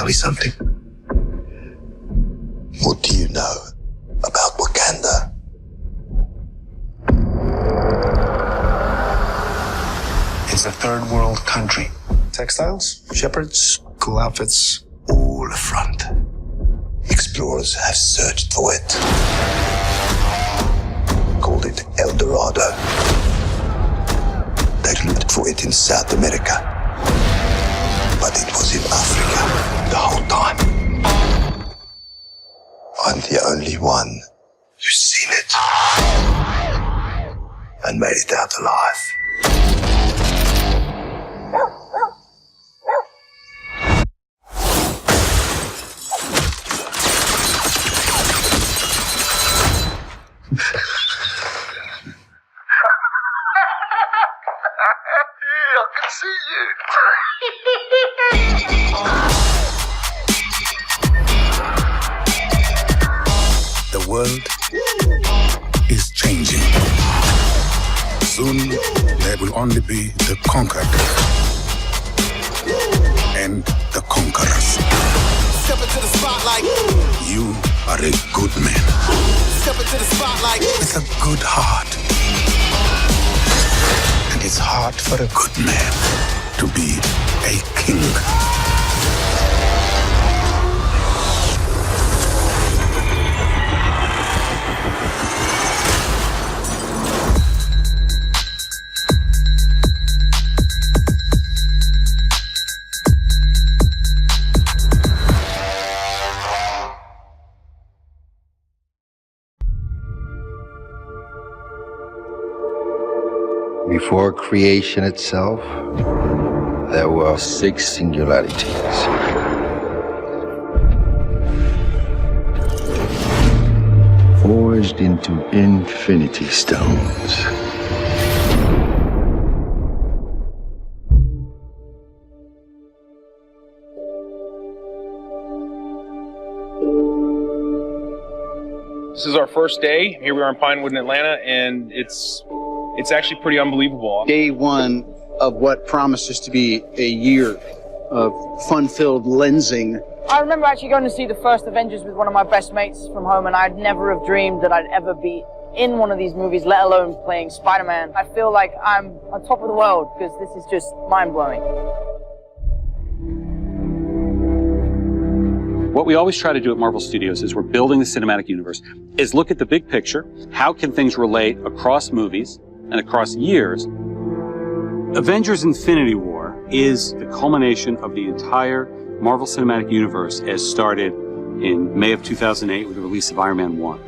tell me something? What do you know about Wakanda? It's a third world country. Textiles, shepherds, cool outfits, all front. Explorers have searched for it. Called it El Dorado. They looked for it in South America. But it was in Africa the whole time. I'm the only one who's seen it. And made it out alive. The world is changing. Soon, there will only be the conquered and the conquerors. Step into the spotlight. You are a good man. Step into the spotlight. With a good heart. And it's hard for a good man to be a king. Before creation itself, there were 6 singularities. Forged into infinity stones. This is our first day. Here we are in Pinewood in Atlanta, and it's actually pretty unbelievable. Day one of what promises to be a year of fun-filled lensing. I remember actually going to see the first Avengers with one of my best mates from home, and I'd never have dreamed that I'd ever be in one of these movies, let alone playing Spider-Man. I feel like I'm on top of the world because this is just mind-blowing. What we always try to do at Marvel Studios is we're building the cinematic universe, is look at the big picture. How can things relate across movies and across years? Avengers Infinity War is the culmination of the entire Marvel Cinematic Universe as started in May of 2008 with the release of Iron Man 1.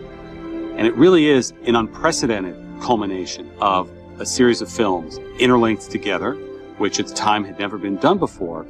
And it really is an unprecedented culmination of a series of films interlinked together, which at the time had never been done before.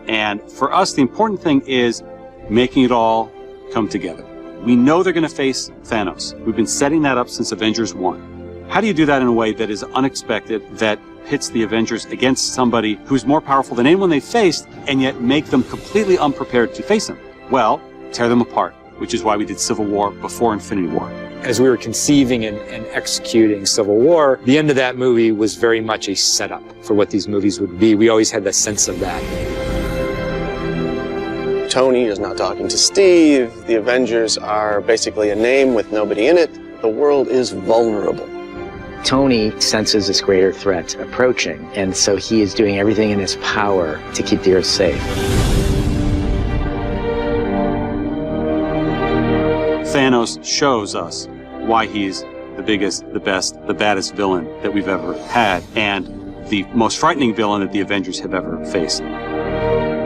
And for us, the important thing is making it all come together. We know they're going to face Thanos. We've been setting that up since Avengers 1. How do you do that in a way that is unexpected, that pits the Avengers against somebody who's more powerful than anyone they faced, and yet make them completely unprepared to face him? Well, tear them apart, which is why we did Civil War before Infinity War. As we were conceiving and executing Civil War, the end of that movie was very much a setup for what these movies would be. We always had the sense of that. Tony is not talking to Steve. The Avengers are basically a name with nobody in it. The world is vulnerable. Tony senses this greater threat approaching, and so he is doing everything in his power to keep the Earth safe. Thanos shows us why he's the biggest, the best, the baddest villain that we've ever had, and the most frightening villain that the Avengers have ever faced.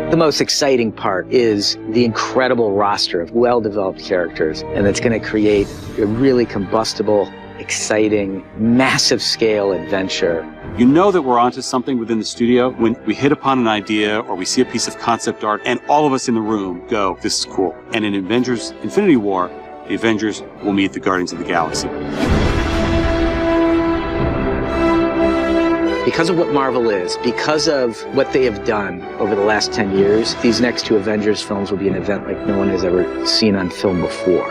The most exciting part is the incredible roster of well-developed characters, and that's going to create a really combustible, exciting, massive-scale adventure. You know that we're onto something within the studio when we hit upon an idea or we see a piece of concept art and all of us in the room go, this is cool. And in Avengers Infinity War, the Avengers will meet the Guardians of the Galaxy. Because of what Marvel is, because of what they have done over the last 10 years, these next 2 Avengers films will be an event like no one has ever seen on film before.